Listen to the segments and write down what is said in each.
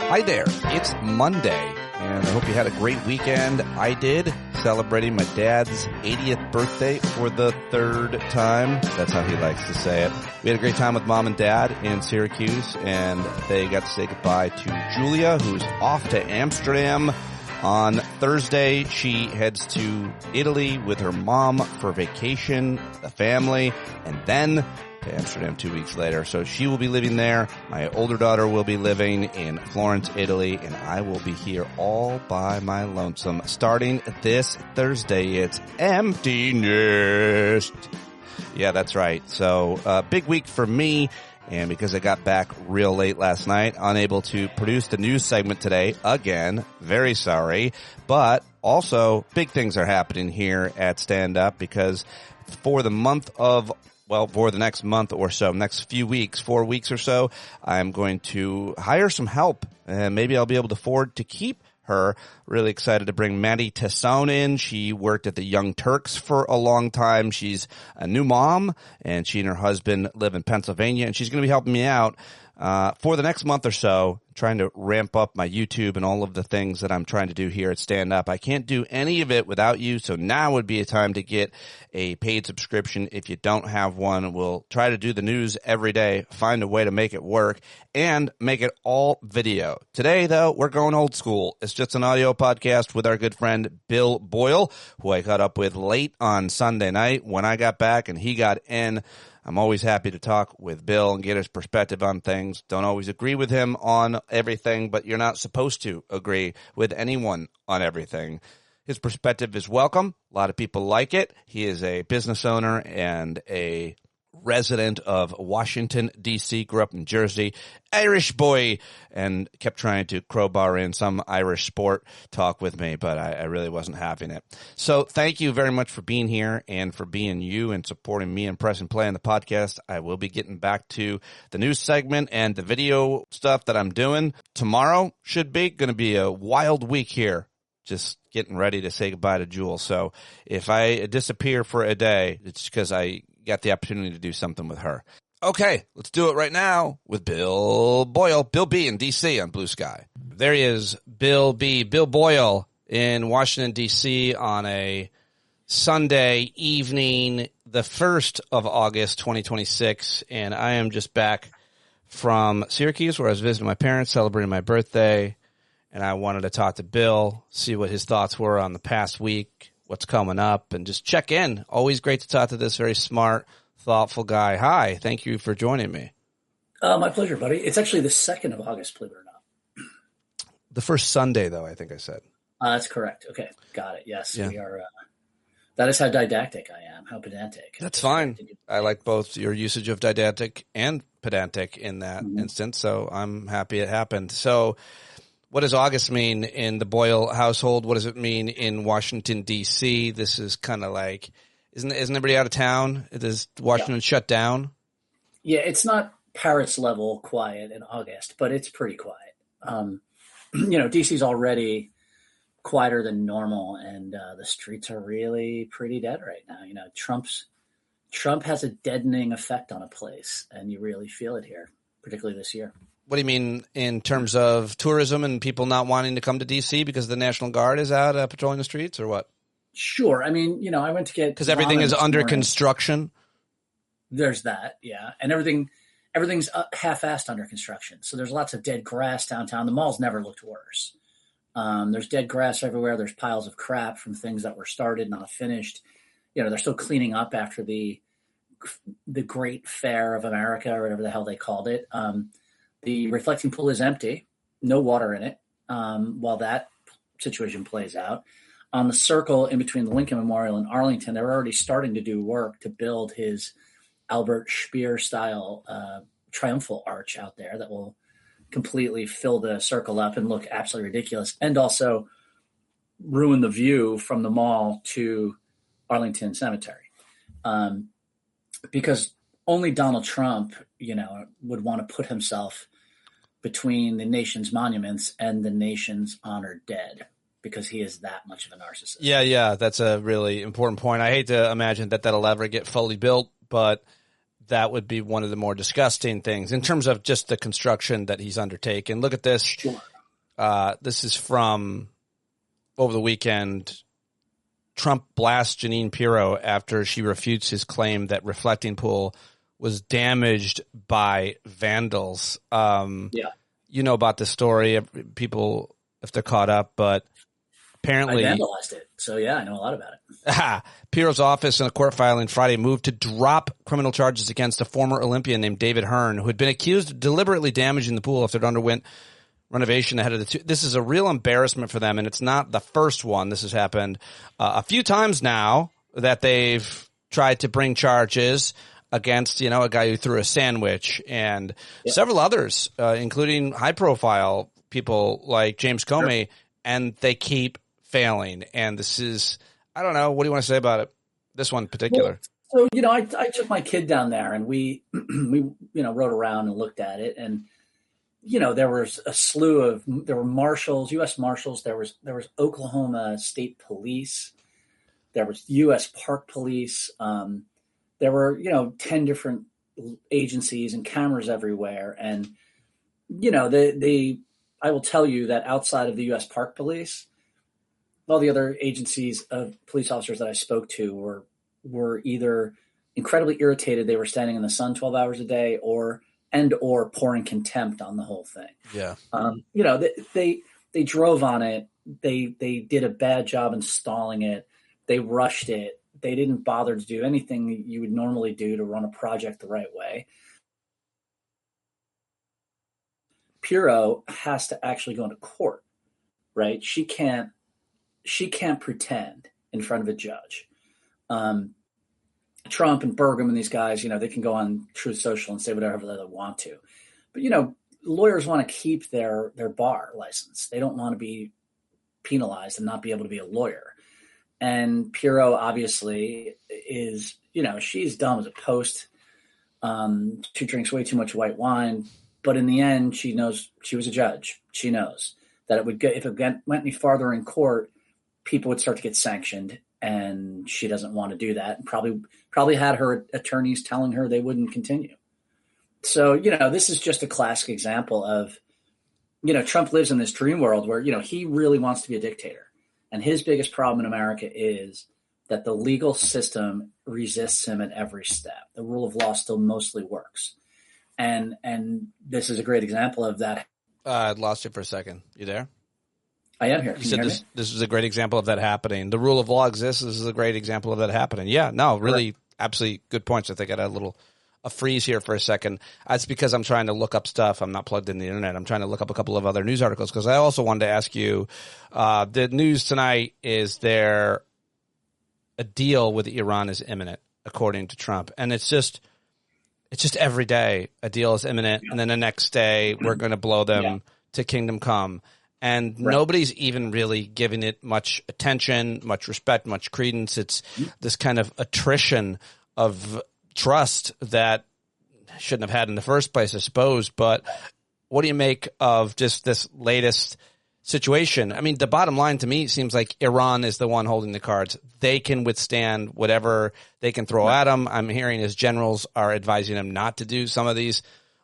Hi there, it's Monday, and I hope you had a great weekend. I did, celebrating my dad's 80th birthday for the third time. That's how he likes to say it. We had a great time with mom and dad in Syracuse, and they got to say goodbye to Julia, who's off to Amsterdam. On Thursday, she heads to Italy with her mom for vacation, the family, and then to Amsterdam 2 weeks later. So she will be living there. My older daughter will be living in Florence, Italy, and I will be here all by my lonesome. Starting this Thursday, it's empty nest. Yeah, that's right. So big week for me. And because I got back real late last night, unable to produce the news segment today, again, very sorry. But also, big things are happening here at Stand Up because for the month of for the next month or so, next few weeks, 4 weeks or so, I'm going to hire some help, and maybe I'll be able to afford to keep her. Really excited to bring Maddie Tassone in. She worked at the Young Turks for a long time. She's a new mom, and she and her husband live in Pennsylvania, and she's going to be helping me out for the next month or so, trying to ramp up my YouTube and all of the things that I'm trying to do here at Stand Up. I can't do any of it without you, so now would be a time to get a paid subscription. If you don't have one, we'll try to do the news every day, find a way to make it work, and make it all video. Today, though, we're going old school. It's just an audio podcast with our good friend Bill Boyle, who I caught up with late on Sunday night when I got back and he got in. I'm always happy to talk with Bill and get his perspective on things. Don't always agree with him on everything, but you're not supposed to agree with anyone on everything. His perspective is welcome. A lot of people like it. He is a business owner and a resident of Washington, D.C., grew up in Jersey, Irish boy, and kept trying to crowbar in some Irish sport talk with me, but I really wasn't having it. So thank you very much for being here and for being you and supporting me and press and play on the podcast. I will be getting back to the news segment and the video stuff that I'm doing. Tomorrow should be going to be a wild week here. Just getting ready to say goodbye to Jewel. So if I disappear for a day, it's because I got the opportunity to do something with her. Okay, let's do it right now with Bill Boyle, Bill B in D.C. on Blue Sky. There he is, Bill B, Bill Boyle in Washington, D.C. on a Sunday evening, the 1st of August, 2026, and I am just back from Syracuse where I was visiting my parents, celebrating my birthday, and I wanted to talk to Bill, see what his thoughts were on the past week, what's coming up, and just check in. Always great to talk to this very smart, thoughtful guy. Hi, thank you for joining me. My pleasure, buddy. It's actually the 2nd of August, believe it or not. The first Sunday, though, I think I said. That's correct. Okay, got it. Yes, yeah. We are. That is how didactic I am, how pedantic. That's fine. I like both your usage of didactic and pedantic in that instance, so I'm happy it happened. So what does August mean in the Boyle household? What does it mean in Washington, D.C.? This is kind of like, isn't everybody out of town? Is Washington shut down? Yeah, it's not Paris level quiet in August, but it's pretty quiet. D.C.'s already quieter than normal, and the streets are really pretty dead right now. Trump has a deadening effect on a place, and you really feel it here, particularly this year. What do you mean in terms of tourism and people not wanting to come to D.C. because the National Guard is out patrolling the streets, or what? Sure. I mean, I went to get because everything is under construction. There's that, yeah, and everything's half-assed under construction. So there's lots of dead grass downtown. The mall's never looked worse. There's dead grass everywhere. There's piles of crap from things that were started, not finished. They're still cleaning up after the Great Fair of America or whatever the hell they called it. The reflecting pool is empty, no water in it, while that situation plays out. On the circle in between the Lincoln Memorial and Arlington, they're already starting to do work to build his Albert Speer-style triumphal arch out there that will completely fill the circle up and look absolutely ridiculous, and also ruin the view from the mall to Arlington Cemetery. Because only Donald Trump, would want to put himself between the nation's monuments and the nation's honored dead, because he is that much of a narcissist. Yeah, that's a really important point. I hate to imagine that that'll ever get fully built, but that would be one of the more disgusting things in terms of just the construction that he's undertaken. Look at this. Sure. This is from over the weekend. Trump blasts Jeanine Pirro after she refutes his claim that reflecting pool was damaged by vandals. You know about the story. People, if they're caught up, but apparently I vandalized it. So yeah, I know a lot about it. Pirro's office in a court filing Friday moved to drop criminal charges against a former Olympian named David Hearn, who had been accused of deliberately damaging the pool after it underwent renovation ahead of the two. This is a real embarrassment for them, and it's not the first one. This has happened a few times now that they've tried to bring charges against, a guy who threw a sandwich and several others, including high-profile people like James Comey, and they keep failing. And this is, I don't know, what do you want to say about it? This one in particular. Well, so, I took my kid down there, and we rode around and looked at it, and there was a slew of, there were marshals, U.S. marshals. There was Oklahoma State Police. There was U.S. Park Police. There were, 10 different agencies and cameras everywhere. And, I will tell you that outside of the U.S. Park Police, all the other agencies of police officers that I spoke to were either incredibly irritated they were standing in the sun 12 hours a day or pouring contempt on the whole thing. Yeah. They drove on it. They did a bad job installing it. They rushed it. They didn't bother to do anything you would normally do to run a project the right way. Pirro has to actually go into court, right? She can't pretend in front of a judge. Trump and Burgum and these guys, they can go on Truth Social and say whatever they want to. But, lawyers want to keep their bar license. They don't want to be penalized and not be able to be a lawyer. And Pirro obviously is, she's dumb as a post. She drinks way too much white wine. But in the end, she knows she was a judge. She knows that if it went any farther in court, people would start to get sanctioned. And she doesn't want to do that. And probably had her attorneys telling her they wouldn't continue. So, this is just a classic example of, Trump lives in this dream world where, he really wants to be a dictator. And his biggest problem in America is that the legal system resists him at every step. The rule of law still mostly works. And this is a great example of that. I lost you for a second. You there? I am here. You said this is a great example of that happening. The rule of law exists. This is a great example of that happening. Yeah, no, really, absolutely good points. I think I had a freeze here for a second. That's because I'm trying to look up stuff. I'm not plugged in the internet. I'm trying to look up a couple of other news articles because I also wanted to ask you, the news tonight is there a deal with Iran is imminent, according to Trump. And it's just every day a deal is imminent. And then the next day we're going to blow them to kingdom come. And nobody's even really giving it much attention, much respect, much credence. It's this kind of attrition of trust that shouldn't have had in the first place, I suppose. But what do you make of just this latest situation? I mean, the bottom line to me seems like Iran is the one holding the cards. They can withstand whatever they can throw at them. I'm hearing his generals are advising them not to do some of these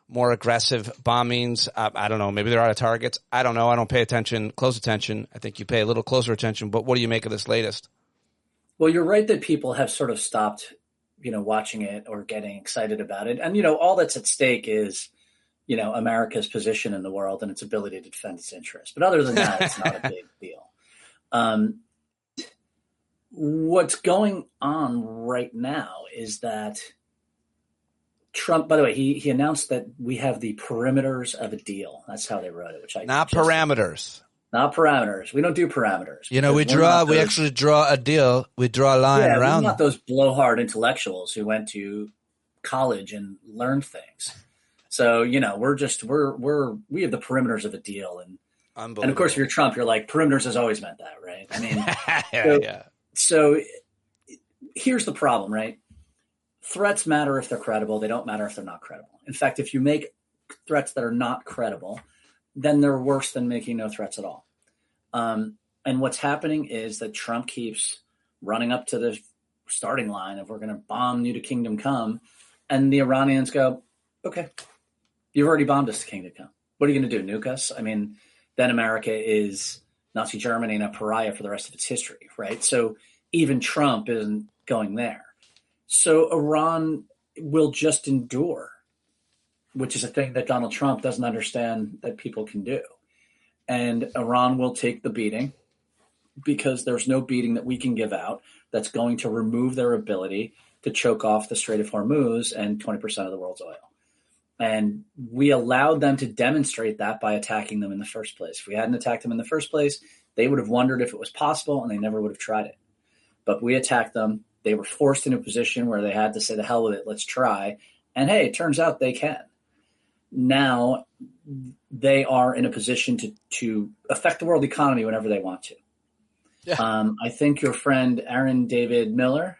more aggressive bombings. I don't know. Maybe they're out of targets. I don't know. I don't pay close attention. I think you pay a little closer attention. But what do you make of this latest? Well, you're right that people have sort of stopped, watching it or getting excited about it. And, all that's at stake is, America's position in the world and its ability to defend its interests. But other than that, it's not a big deal. What's going on right now is that Trump, by the way, he announced that we have the perimeters of a deal. That's how they wrote it, which not parameters. Not parameters. We don't do parameters. We actually draw a deal. We draw a line around. We're not those blowhard intellectuals who went to college and learned things. So, we have the perimeters of a deal. And of course, if you're Trump, you're like, perimeters has always meant that, right? I mean, So here's the problem, right? Threats matter if they're credible. They don't matter if they're not credible. In fact, if you make threats that are not credible, then they're worse than making no threats at all. And what's happening is that Trump keeps running up to the starting line of we're going to bomb you to kingdom come. And the Iranians go, okay, you've already bombed us to kingdom come. What are you going to do, nuke us? I mean, then America is Nazi Germany and a pariah for the rest of its history, right? So even Trump isn't going there. So Iran will just endure, which is a thing that Donald Trump doesn't understand that people can do. And Iran will take the beating because there's no beating that we can give out that's going to remove their ability to choke off the Strait of Hormuz and 20% of the world's oil. And we allowed them to demonstrate that by attacking them in the first place. If we hadn't attacked them in the first place, they would have wondered if it was possible, and they never would have tried it. But we attacked them. They were forced into a position where they had to say, the hell with it, let's try. And hey, it turns out they can. Now they are in a position to affect the world economy whenever they want to. Yeah. I think your friend Aaron David Miller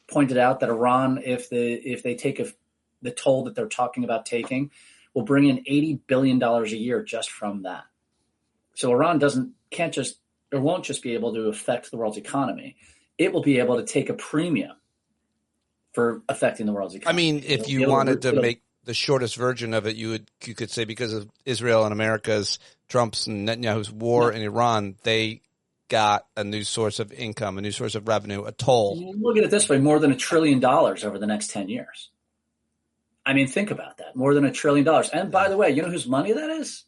pointed out that Iran, if they take the toll that they're talking about taking, will bring in $80 billion a year just from that. So Iran won't just be able to affect the world's economy. It will be able to take a premium for affecting the world's economy. I mean, if you wanted to make the shortest version of it, you could say because of Israel and America's, Trump's and Netanyahu's war in Iran, they got a new source of income, a new source of revenue, a toll. Look at it this way, more than $1 trillion over the next 10 years. I mean, think about that. More than $1 trillion. And by the way, you know whose money that is?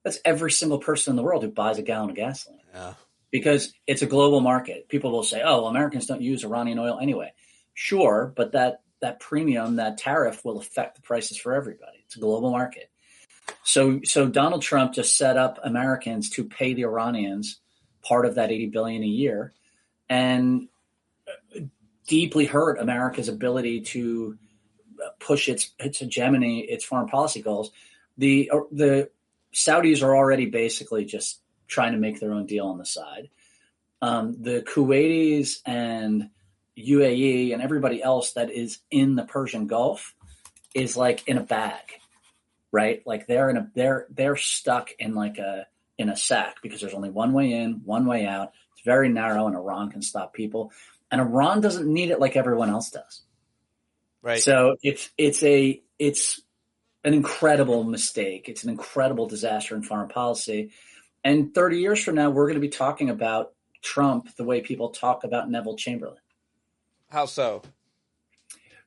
That's every single person in the world who buys a gallon of gasoline. Yeah. Because it's a global market. People will say, oh, well, Americans don't use Iranian oil anyway. Sure, but that premium, that tariff will affect the prices for everybody. It's a global market. So Donald Trump just set up Americans to pay the Iranians part of that $80 billion a year and deeply hurt America's ability to push its hegemony, its foreign policy goals. The Saudis are already basically just trying to make their own deal on the side. The Kuwaitis and UAE and everybody else that is in the Persian Gulf is like in a bag, right? Like they're stuck in in a sack because there's only one way in, one way out. It's very narrow, and Iran can stop people. And Iran doesn't need it like everyone else does. Right. So it's an incredible mistake. It's an incredible disaster in foreign policy. And 30 years from now, we're going to be talking about Trump the way people talk about Neville Chamberlain. How so?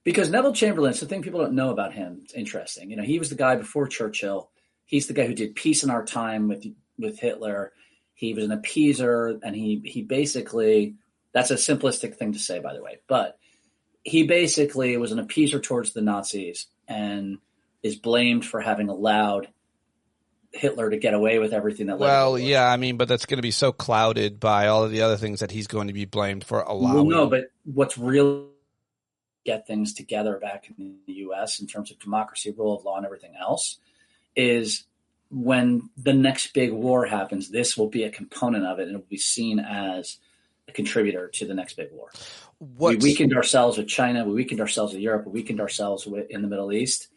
Because Neville Chamberlain, it's the thing people don't know about him. It's interesting. You know, he was the guy before Churchill. He's the guy who did peace in our time with Hitler. He was an appeaser, and he basically, that's a simplistic thing to say, by the way, but he basically was an appeaser towards the Nazis and is blamed for having allowed Hitler to get away with everything that. Well, yeah, I mean, but that's going to be so clouded by all of the other things that he's going to be blamed for allowing. Well, no, but what's really get things together back in the U.S. in terms of democracy, rule of law, and everything else is when the next big war happens, this will be a component of it, and it will be seen as a contributor to the next big war. We weakened ourselves with China. We weakened ourselves with Europe. We weakened ourselves in the Middle East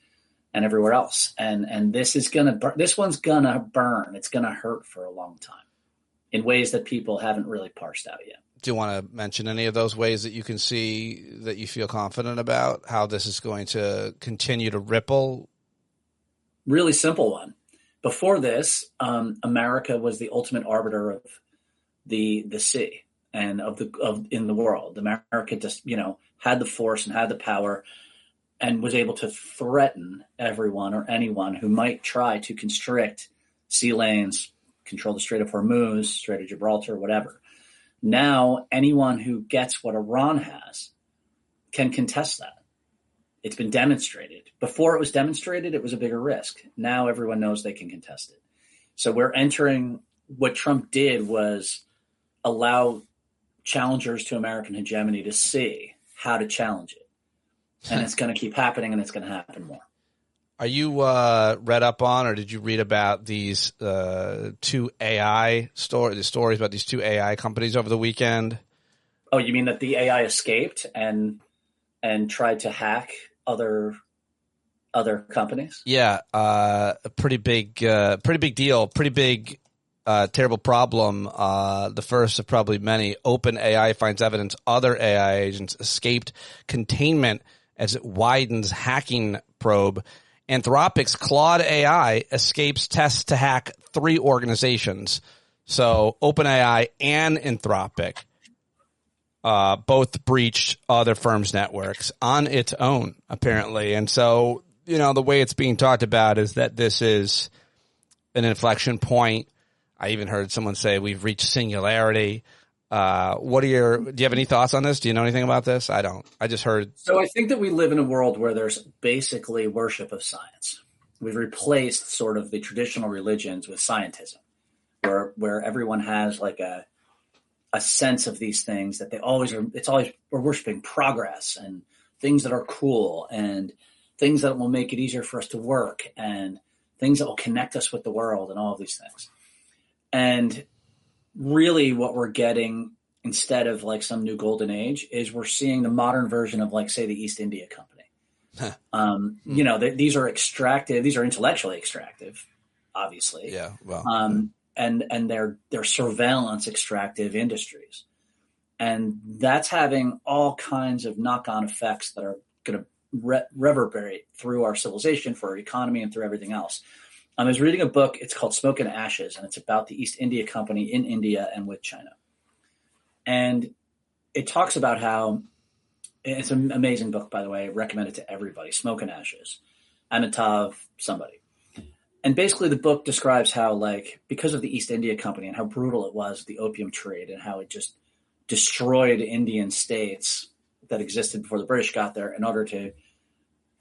and everywhere else. And this one's gonna burn. It's gonna hurt for a long time in ways that people haven't really parsed out yet. Do you want to mention any of those ways that you can see that you feel confident about how this is going to continue to ripple? Really simple one. Before this, America was the ultimate arbiter of the sea and in the world. America just, had the force and had the power and was able to threaten everyone or anyone who might try to constrict sea lanes, control the Strait of Hormuz, Strait of Gibraltar, whatever. Now, anyone who gets what Iran has can contest that. It's been demonstrated. Before it was demonstrated, it was a bigger risk. Now everyone knows they can contest it. So we're entering what Trump did was allow challengers to American hegemony to see how to challenge it. And it's going to keep happening, and it's going to happen more. Are you read up on, or did you read about these two AI stories about these two AI companies over the weekend? Oh, you mean that the AI escaped and tried to hack other companies? Yeah, a pretty big deal, pretty big, terrible problem. The first of probably many. OpenAI finds evidence other AI agents escaped containment as it widens hacking probe. Anthropic's Claude AI escapes tests to hack three organizations. So OpenAI and Anthropic both breached other firms' networks on its own, apparently. And so, the way it's being talked about is that this is an inflection point. I even heard someone say we've reached singularity. Do you have any thoughts on this? Do you know anything about this? I don't. I just heard. So I think that we live in a world where there's basically worship of science. We've replaced sort of the traditional religions with scientism, where everyone has like a sense of these things that we're worshiping progress and things that are cool and things that will make it easier for us to work and things that will connect us with the world and all of these things. And really what we're getting instead of like some new golden age is we're seeing the modern version of like, say, the East India Company. These are extractive. These are intellectually extractive, obviously. Yeah. Well, and they're surveillance extractive industries. And that's having all kinds of knock-on effects that are going to reverberate through our civilization, for our economy, and through everything else. I was reading a book. It's called Smoke and Ashes, and it's about the East India Company in India and with China. And it talks about how it's an amazing book, by the way. I recommend it to everybody. Smoke and Ashes, Amitav somebody. And basically the book describes how, like, because of the East India Company and how brutal it was, the opium trade, and how it just destroyed Indian states that existed before the British got there in order to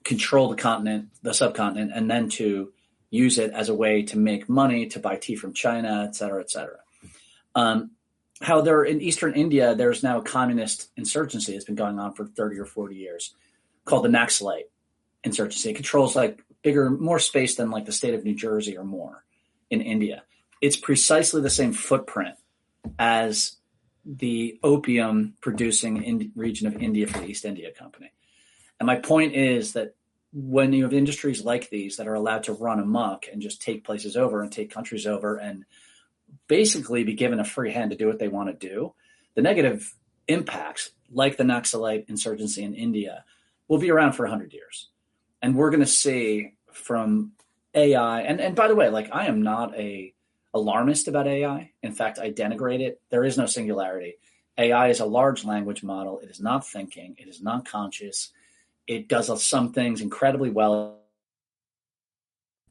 control the subcontinent, and then to use it as a way to make money, to buy tea from China, et cetera, et cetera. How there in Eastern India, there's now a communist insurgency that's been going on for 30 or 40 years called the Naxalite insurgency. It controls like more space than like the state of New Jersey or more in India. It's precisely the same footprint as the opium producing region of India for the East India Company. And my point is that when you have industries like these that are allowed to run amok and just take places over and take countries over and basically be given a free hand to do what they want to do, the negative impacts, like the Naxalite insurgency in India, will be around for 100 years. And we're going to see from AI, and by the way, like, I am not a alarmist about AI. In fact, I denigrate it. There is no singularity. AI is a large language model. It is not thinking. It is not conscious. It does some things incredibly well.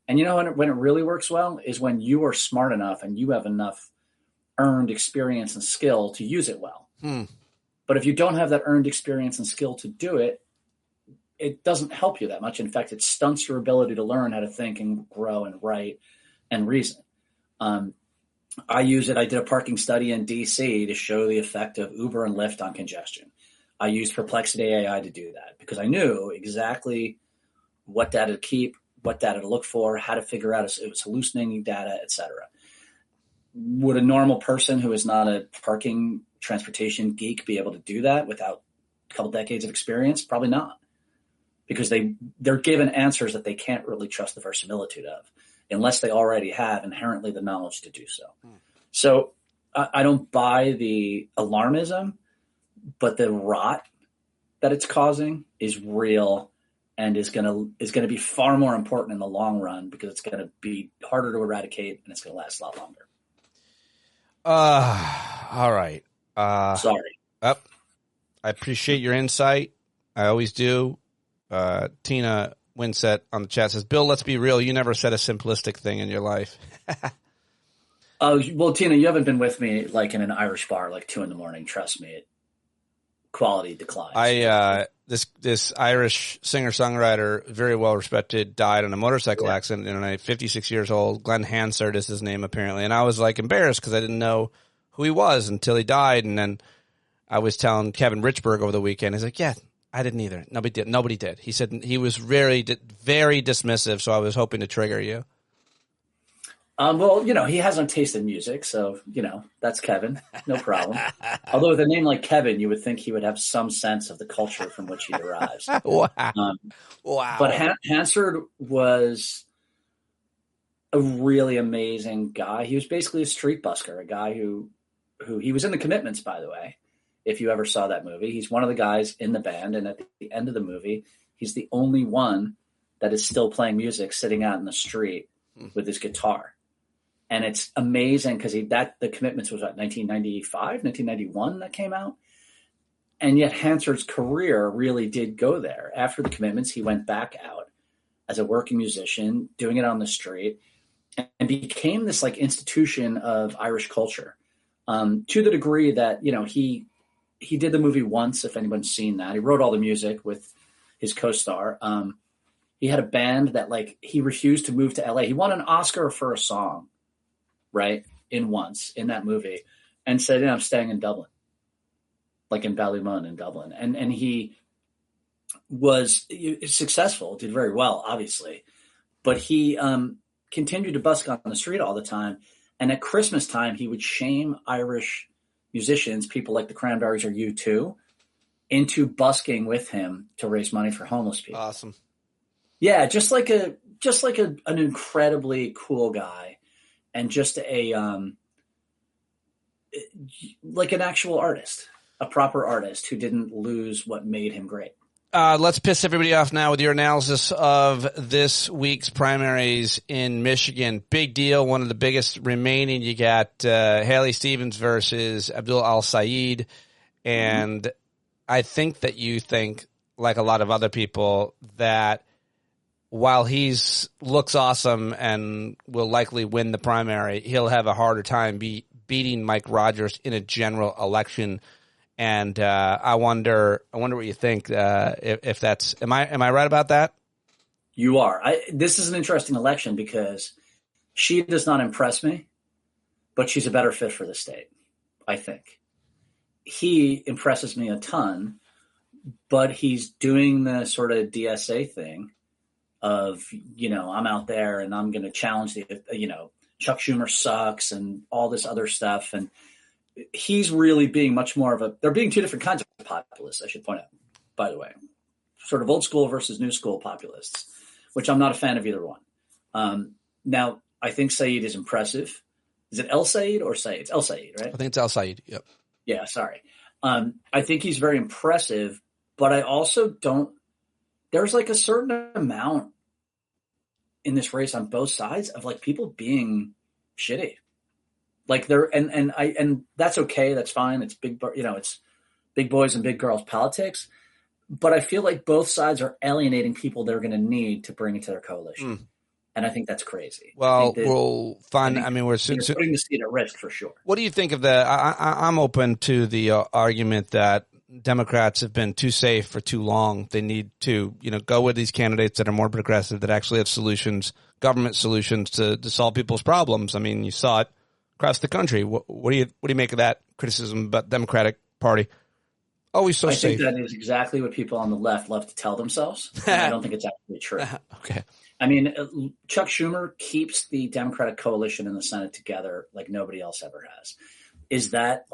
And you know when it really works well is when you are smart enough and you have enough earned experience and skill to use it well. But if you don't have that earned experience and skill to do it, it doesn't help you that much. In fact, it stunts your ability to learn how to think and grow and write and reason. I use it. I did a parking study in DC to show the effect of Uber and Lyft on congestion. I used Perplexity AI to do that because I knew exactly what data to keep, what data to look for, how to figure out if it was hallucinating data, et cetera. Would a normal person who is not a parking transportation geek be able to do that without a couple decades of experience? Probably not, because they're given answers that they can't really trust the verisimilitude of unless they already have inherently the knowledge to do so. So I don't buy the alarmism, but the rot that it's causing is real and is going to be far more important in the long run because it's going to be harder to eradicate and it's going to last a lot longer. All right. Sorry. I appreciate your insight. I always do. Tina Winsett on the chat says, Bill, let's be real. You never said a simplistic thing in your life. Well, Tina, you haven't been with me like in an Irish bar like 2 a.m. Trust me, quality declines. This Irish singer-songwriter, very well respected, died in a motorcycle accident, and 56 years old. Glenn Hansard is his name apparently, and I was like embarrassed because I didn't know who he was until he died. And then I was telling Kevin Richburg over the weekend, he's like, "Yeah, I didn't either. Nobody did." He said he was very dismissive, so I was hoping to trigger you. Well, he has no taste in music, so, that's Kevin. No problem. Although with a name like Kevin, you would think he would have some sense of the culture from which he derives. Wow. But Hansard was a really amazing guy. He was basically a street busker, a guy who he was in The Commitments, by the way, if you ever saw that movie. He's one of the guys in the band, and at the end of the movie, he's the only one that is still playing music sitting out in the street with his guitar. And it's amazing because the Commitments was what, 1995, 1991 that came out. And yet Hansard's career really did go there. After the Commitments, he went back out as a working musician, doing it on the street, and became this like institution of Irish culture, to the degree that, you know, he did the movie Once, if anyone's seen that. He wrote all the music with his co-star. He had a band that, like, he refused to move to LA. He won an Oscar for a song, right, in Once, in that movie, and said, I'm staying in Dublin, like in Ballymun in Dublin. And he was successful, did very well, obviously, but he continued to busk on the street all the time. And at Christmas time, he would shame Irish musicians, people like the Cranberries or U2, into busking with him to raise money for homeless people. Awesome. Yeah, just like an incredibly cool guy, and just like an actual artist, a proper artist who didn't lose what made him great. Let's piss everybody off now with your analysis of this week's primaries in Michigan. Big deal. One of the biggest remaining. You got Haley Stevens versus Abdul Al-Sayed. And I think that you think, like a lot of other people, that while he's looks awesome and will likely win the primary, he'll have a harder time beating Mike Rogers in a general election. And I wonder what you think. If that's am I right about that? You are. This is an interesting election because she does not impress me, but she's a better fit for the state, I think. He impresses me a ton, but he's doing the sort of DSA thing of, you know, I'm out there and I'm going to challenge Chuck Schumer sucks and all this other stuff. And he's really being much more of they're being two different kinds of populists, I should point out, by the way, sort of old school versus new school populists, which I'm not a fan of either one. Now, I think Saeed is impressive. Is it El Said or Saeed? It's El Said, right? I think it's El Said. Yep. Yeah, sorry. I think he's very impressive, but I also don't. There's like a certain amount in this race on both sides of like people being shitty. Like and that's okay. That's fine. It's it's big boys and big girls politics. But I feel like both sides are alienating people they're going to need to bring into their coalition. And I think that's crazy. Well, we'll find. I mean, we're putting the seat at risk for sure. What do you think of I'm open to the argument that Democrats have been too safe for too long. They need to, go with these candidates that are more progressive, that actually have solutions, government solutions to solve people's problems. I mean, you saw it across the country. What do you make of that criticism about the Democratic Party? Always so safe. I think that is exactly what people on the left love to tell themselves. I don't think it's actually true. Okay. I mean, Chuck Schumer keeps the Democratic coalition in the Senate together like nobody else ever has. Is that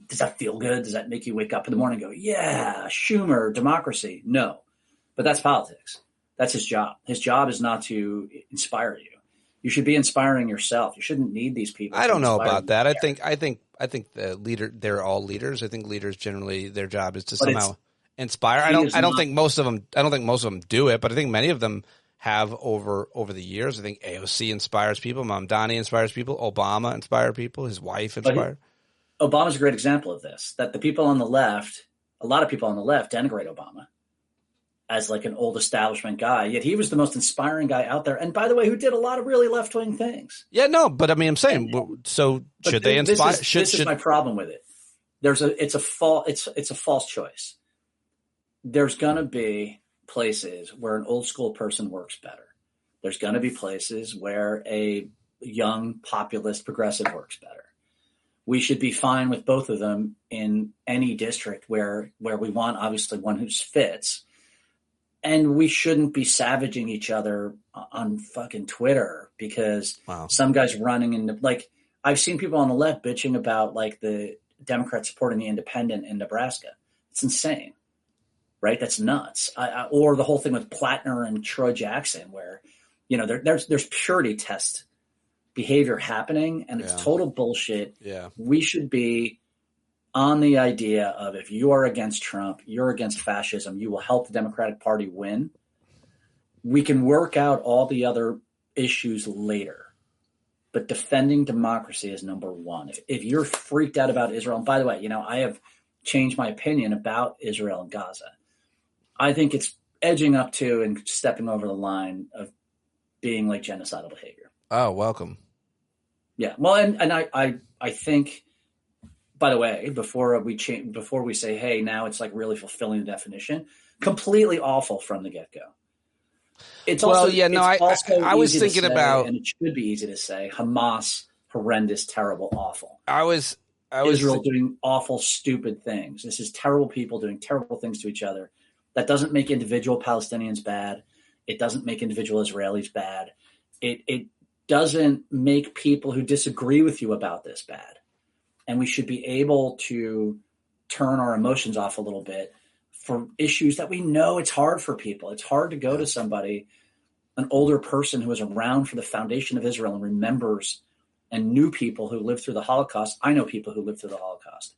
does that feel good? Does that make you wake up in the morning and go, yeah, Schumer, democracy? No, but that's politics. That's his job. His job is not to inspire you. You should be inspiring yourself. You shouldn't need these people. I don't know about that. I think the leader, they're all leaders. I think leaders generally, their job is to somehow inspire. I don't think most of them do it, but I think many of them have over the years. I think AOC inspires people. Mamdani inspires people. Obama inspired people. His wife inspired. Obama's a great example of this, that the people on the left, a lot of people on the left denigrate Obama as like an old establishment guy, yet he was the most inspiring guy out there. And by the way, who did a lot of really left-wing things. Yeah, no, but I mean, I'm saying, so should they inspire? This is my problem with it. It's a false choice. There's going to be places where an old school person works better. There's going to be places where a young populist progressive works better. We should be fine with both of them in any district where we want, obviously, one who fits. And we shouldn't be savaging each other on fucking Twitter because some guy's running into, like, I've seen people on the left bitching about like the Democrats supporting the independent in Nebraska. It's insane, right? That's nuts. Or the whole thing with Plattner and Troy Jackson, where, there's purity test behavior happening and it's total bullshit. Yeah. We should be on the idea of, if you are against Trump, you're against fascism, you will help the Democratic Party win. We can work out all the other issues later. but defending democracy is number one. If you're freaked out about Israel, and by the way, I have changed my opinion about Israel and Gaza. I think it's edging up to and stepping over the line of being like genocidal behavior. Oh, welcome. Yeah. Well, and I think, by the way, before we say, hey, now it's like really fulfilling the definition, completely awful from the get-go. It's also, I was thinking about, and it should be easy to say, Hamas, horrendous, terrible, awful. I was Israel doing awful, stupid things. This is terrible people doing terrible things to each other. That doesn't make individual Palestinians bad. It doesn't make individual Israelis bad. It doesn't make people who disagree with you about this bad. And we should be able to turn our emotions off a little bit for issues that we know it's hard for people. It's hard to go to somebody, an older person who was around for the foundation of Israel and remembers and knew people who lived through the Holocaust. I know people who lived through the Holocaust.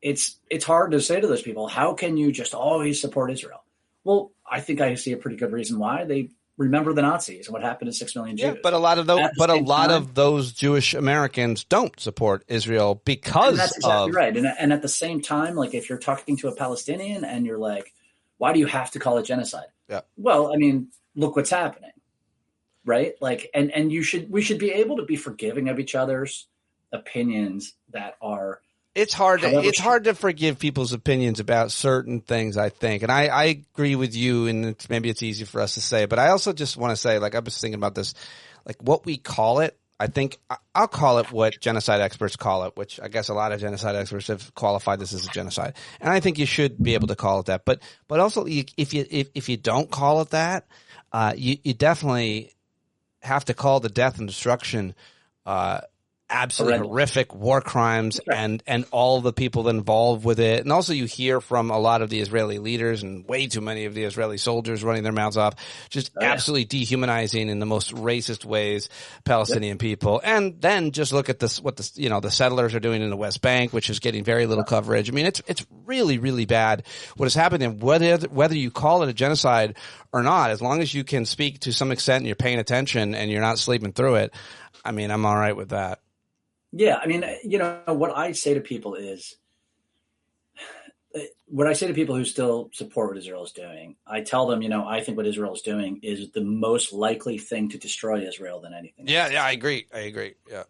It's hard to say to those people, how can you just always support Israel? Well, I think I see a pretty good reason why. They remember the Nazis and what happened to 6 million Jews. Yeah, but a lot of those Jewish Americans don't support Israel because that's exactly right. And at the same time, like if you're talking to a Palestinian and you're like, why do you have to call it genocide? Yeah. Well, I mean, look what's happening, right? Like, and we should be able to be forgiving of each other's opinions that are. It's hard to forgive people's opinions about certain things, I think. And I agree with you, and maybe it's easy for us to say, but I also just want to say, like, I was thinking about this, like what we call it. I think I'll call it what genocide experts call it, which I guess a lot of genocide experts have qualified this as a genocide. And I think you should be able to call it that. But also if you don't call it that, you definitely have to call the death and destruction, absolutely horrific war crimes and all the people involved with it. And also you hear from a lot of the Israeli leaders and way too many of the Israeli soldiers running their mouths off, just absolutely dehumanizing in the most racist ways Palestinian people. And then just look at this, what the settlers are doing in the West Bank, which is getting very little coverage. I mean, it's really, really bad what has happened. And whether you call it a genocide or not, as long as you can speak to some extent and you're paying attention and you're not sleeping through it, I mean, I'm all right with that. Yeah, I mean, what I say to people who still support what Israel is doing, I tell them, I think what Israel is doing is the most likely thing to destroy Israel than anything else. Yeah, I agree. Yeah.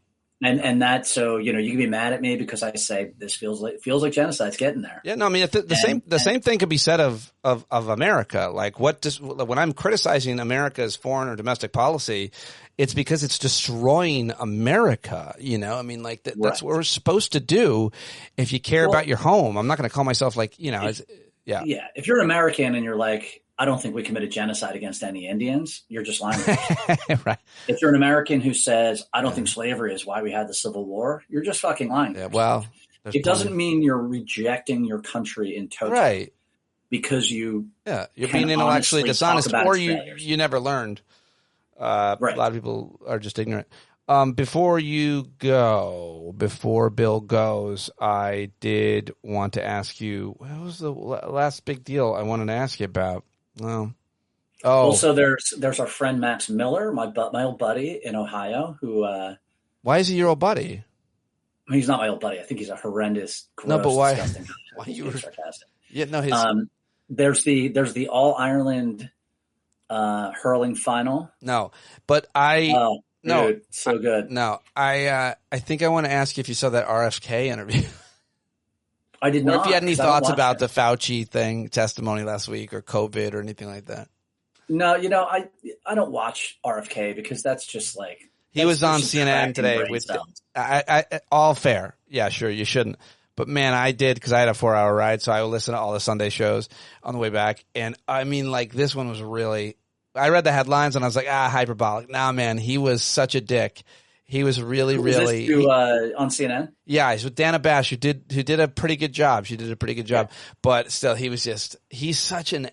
And that, so, you can be mad at me because I say this feels like genocide. It's getting there. Yeah, no, I mean, the same thing could be said of America. Like when I'm criticizing America's foreign or domestic policy, it's because it's destroying America. I mean, like that's what we're supposed to do. If you care about your home, I'm not going to call myself like, Yeah. If you're an American and you're like, I don't think we committed genocide against any Indians, you're just lying. Right. If you're an American who says, I don't think slavery is why we had the Civil War, you're just fucking lying. Yeah, well, it doesn't mean you're rejecting your country in total. Right. Because you're being intellectually dishonest, or you never learned. A lot of people are just ignorant. Before Bill goes, I did want to ask you, what was the last big deal I wanted to ask you about? Well, so there's our friend Max Miller, my old buddy in Ohio, who. Why is he your old buddy? He's not my old buddy. I think he's a horrendous, gross, disgusting. Why you were sarcastic? Yeah, no. There's the All Ireland hurling final. No, but no, dude, so good. No, I think I want to ask you if you saw that RFK interview. I did not. Or if you had any thoughts about the Fauci testimony last week, or COVID, or anything like that. No, I don't watch RFK because that's just like he was on CNN today with all fair. Yeah, sure, you shouldn't. But man, I did because I had a 4-hour ride, so I would listen to all the Sunday shows on the way back. And I mean, like this one was really. I read the headlines and I was like, hyperbolic. Nah, man, he was such a dick. He was really, really on CNN. Yeah, he's with Dana Bash, who did a pretty good job. She did a pretty good job, but still, he's such an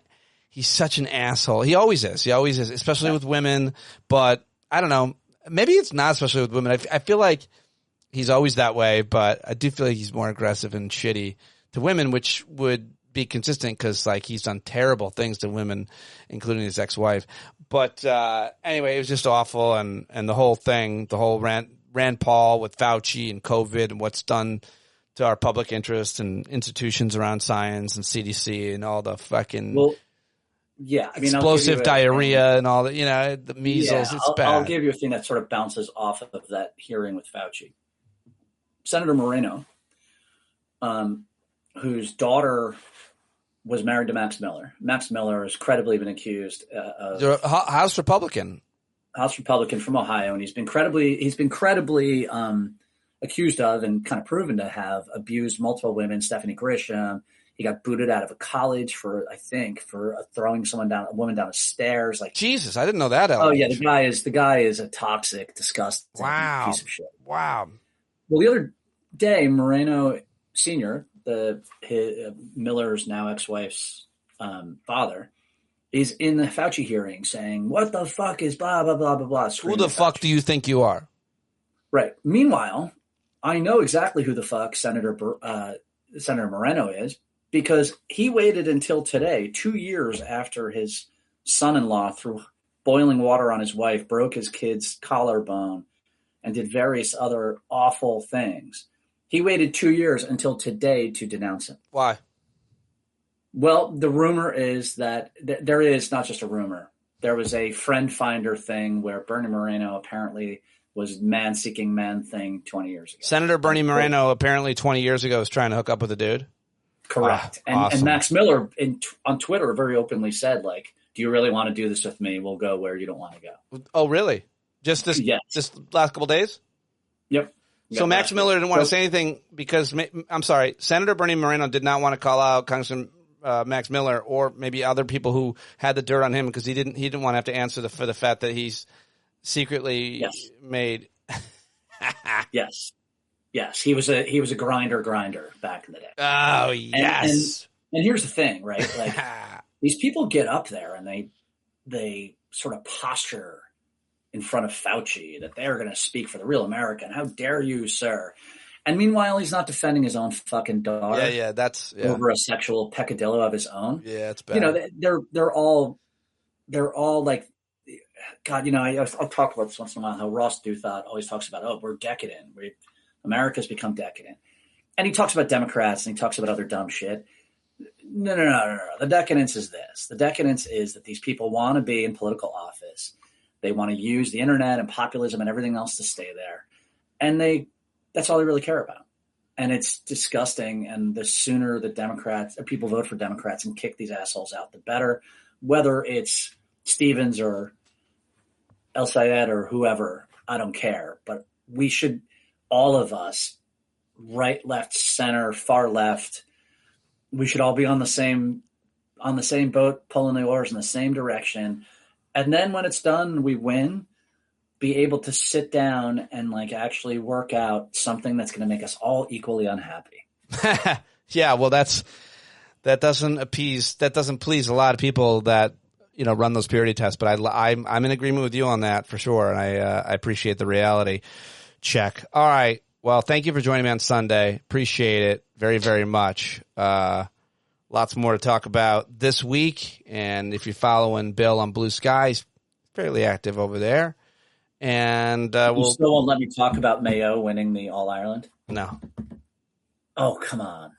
asshole. He always is, especially with women. But I don't know, maybe it's not especially with women. I feel like he's always that way, but I do feel like he's more aggressive and shitty to women, which would be consistent because like he's done terrible things to women, including his ex-wife. But anyway, it was just awful, and the whole thing, the whole Rand Paul with Fauci and COVID and what's done to our public interest and institutions around science and CDC and all the fucking explosive diarrhea and all that, the measles. It's bad. I'll give you a thing that sort of bounces off of that hearing with Fauci. Senator Moreno, whose daughter was married to Max Miller. Max Miller has credibly been accused of House Republican from Ohio, and he's been credibly accused of and kind of proven to have abused multiple women. Stephanie Grisham. He got booted out of a college for throwing a woman down the stairs. Like Jesus, I didn't know that. Oh yeah, the guy is a toxic, disgusting piece of shit. Wow. Well, the other day, Moreno Sr., Miller's now ex-wife's father, is in the Fauci hearing saying, "What the fuck is blah blah blah blah blah?" Who the fuck do you think you are? Right. Meanwhile, I know exactly who the fuck Senator Moreno is, because he waited until today, 2 years after his son-in-law threw boiling water on his wife, broke his kid's collarbone, and did various other awful things. He waited 2 years until today to denounce him. Why? Well, the rumor is that there is not just a rumor. There was a friend finder thing where Bernie Moreno apparently was man-seeking man thing 20 years ago. Senator Bernie Moreno apparently 20 years ago was trying to hook up with a dude? Correct. Awesome. And Max Miller on Twitter very openly said, like, do you really want to do this with me? We'll go where you don't want to go. Oh, really? Just this last couple days? Yep. So Max Miller didn't want to say anything because, I'm sorry, Senator Bernie Moreno did not want to call out Congressman Max Miller or maybe other people who had the dirt on him because he didn't want to have to answer for the fact that he's secretly made. Yes. He was a grinder back in the day. Oh, yes. And here's the thing, right? Like these people get up there and they sort of posture in front of Fauci that they're going to speak for the real American. How dare you, sir? And meanwhile, he's not defending his own fucking daughter. Over a sexual peccadillo of his own. Yeah, it's bad. They're all like, God, I'll talk about this once in a while, how Ross Douthat always talks about, we're decadent. America's become decadent. And he talks about Democrats and he talks about other dumb shit. No. The decadence is this. The decadence is that these people want to be in political office. They want to use the internet and populism and everything else to stay there. And that's all they really care about. And it's disgusting. And the sooner the Democrats or people vote for Democrats and kick these assholes out, the better, whether it's Stevens or El Sayed or whoever, I don't care. But we should, all of us, right, left, center, far left, we should all be on the same boat, pulling the oars in the same direction. And then when it's done, we win, be able to sit down and like actually work out something that's going to make us all equally unhappy. Yeah. Well, that doesn't please a lot of people that, run those purity tests, but I'm in agreement with you on that for sure. And I appreciate the reality check. All right. Well, thank you for joining me on Sunday. Appreciate it very, very much. Lots more to talk about this week. And if you're following Bill on Blue Sky, he's fairly active over there. And you still won't let me talk about Mayo winning the All-Ireland? No. Oh, come on.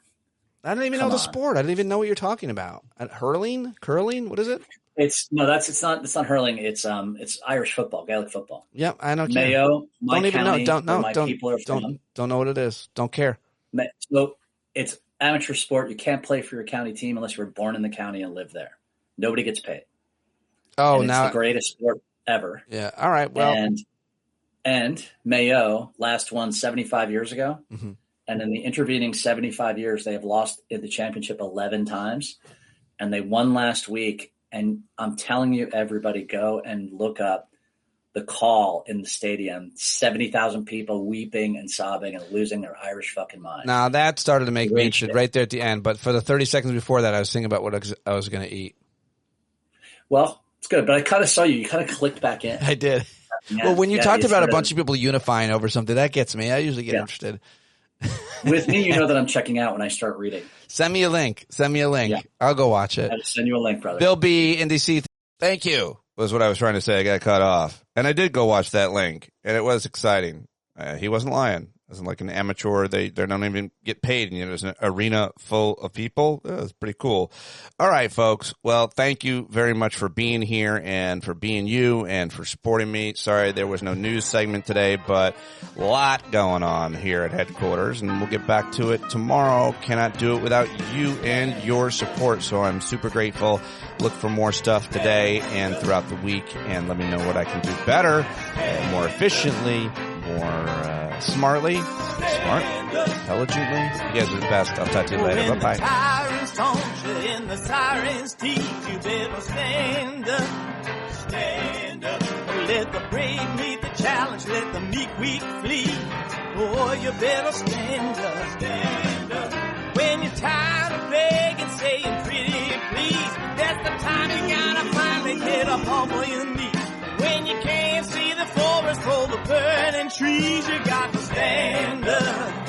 I don't even know the sport. I don't even know what you're talking about. Hurling? Curling? What is it? It's not hurling. It's Irish football, Gaelic football. Yeah, I know. Mayo, don't even county, know. Don't know what it is. Don't care. So it's amateur sport. You can't play for your county team unless you were born in the county and live there. Nobody gets paid. Oh, it's the greatest sport ever. Yeah. All right. Well, and Mayo last won 75 years ago, mm-hmm. and in the intervening 75 years, they have lost in the championship 11 times, and they won last week. And I'm telling you, everybody, go and look up the call in the stadium. 70,000 people weeping and sobbing and losing their Irish fucking mind. Now that started to make me interested right there at the end. But for the 30 seconds before that, I was thinking about what I was going to eat. Well, it's good. But I kind of saw you. You kind of clicked back in. I did. Well, when you talked about a bunch of people unifying over something, that gets me. I usually get interested. With me, you know that I'm checking out when I start reading. Send me a link. Yeah. I'll go watch it. I'll send you a link, brother. Bill B in DC. Thank you was what I was trying to say. I got cut off. And I did go watch that link, and it was exciting. He wasn't lying. It wasn't like an amateur. They don't even get paid. And there's an arena full of people. It was pretty cool. All right, folks. Well, thank you very much for being here and for being you and for supporting me. Sorry there was no news segment today, but a lot going on here at headquarters, and we'll get back to it tomorrow. Cannot do it without you and your support, so I'm super grateful. Look for more stuff today and throughout the week, and let me know what I can do better, more efficiently, more smartly, intelligently. You guys are the best. I'll talk to you later. Bye-bye. Tyrants taunt you and the sirens teach you, better stand up, stand up. Let the brave meet the challenge, let the weak flee. Boy, you better stand up, stand up. When you're tired of begging, saying pretty please, that's the time you gotta finally get up off of your knees. When you can't see the forest for the burning trees, you got to stand up.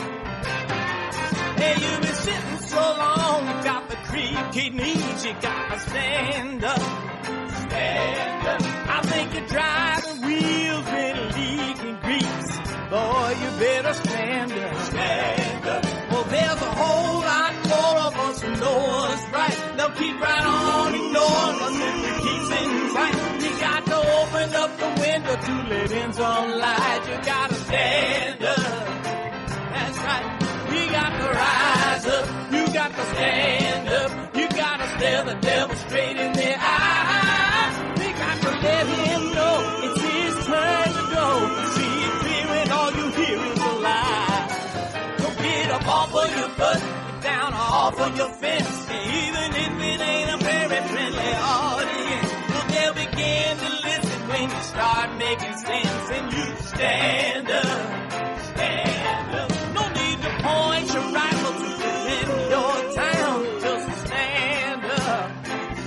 Hey, you've been sitting so long, you got the creaky knees, you got to stand up, stand up. I think you're driving wheels with leaking grease. Boy, you better stand up, stand up. Well, there's a whole lot more of us who know what's right. They'll keep right on ignoring us if we keep things right. You got to open up the window to let in some light. You got to stand up. That's right. We got to rise up. You got to stand up. You got to stare the devil straight in the eye. We got to let him know it's his turn to go. See it clear when all you hear is a lie. So get up off of your butt, get down off of your fence. Even if it ain't a very friendly audience, well, they'll begin to listen when you start making sense. And you stand up, stand up. No need to point your rifle to defend your town. Just stand up,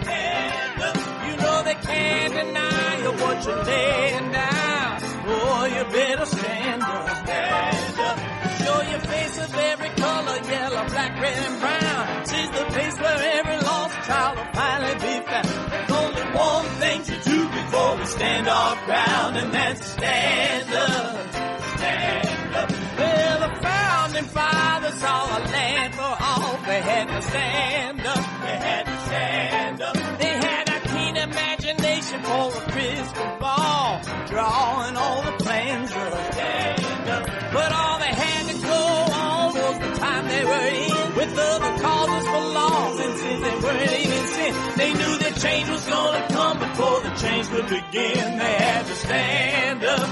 stand up. You know they can't deny you what you're laying down. Oh, you better stand up, stand up. Show your face of every color, yellow, black, red, and brown. She's the place where every lost child will finally be found. There's only one thing to do before we stand our ground, and that's stand up, stand up. Well, the founding fathers saw a land for all. They had to stand up, they had to stand up. They had a keen imagination for a crystal ball, drawing all the plans of stand up. But all they had to go on was the time they were in, with other causes for laws, and since they weren't even sin, they knew that change was gonna come before the change would begin. They had to stand up.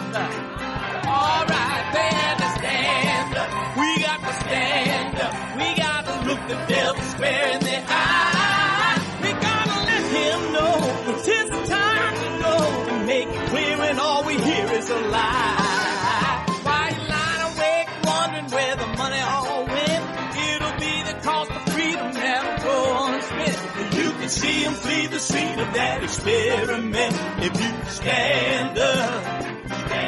All right, they had to stand up. We got to stand up. We got to look the devil square in the eye. We gotta let him know it's his time to go, and make it clear when all we hear is a lie. Why you lying awake wondering where the money all went? It'll be the cost of freedom that'll go unspent. You can see him flee the scene of that experiment if you stand up.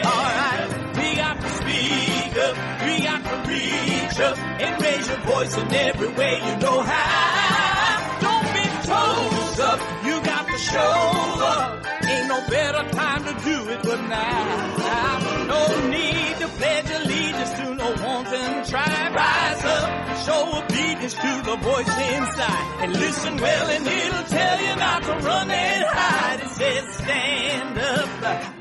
Alright, we got to speak up, we got to reach up, and raise your voice in every way you know how. Don't be toes up, you got to show up. Ain't no better time to do it but now. No need to pledge allegiance to no wanton tribe. Rise up, show obedience to the voice inside, and listen well and it'll tell you not to run and hide. It says stand up.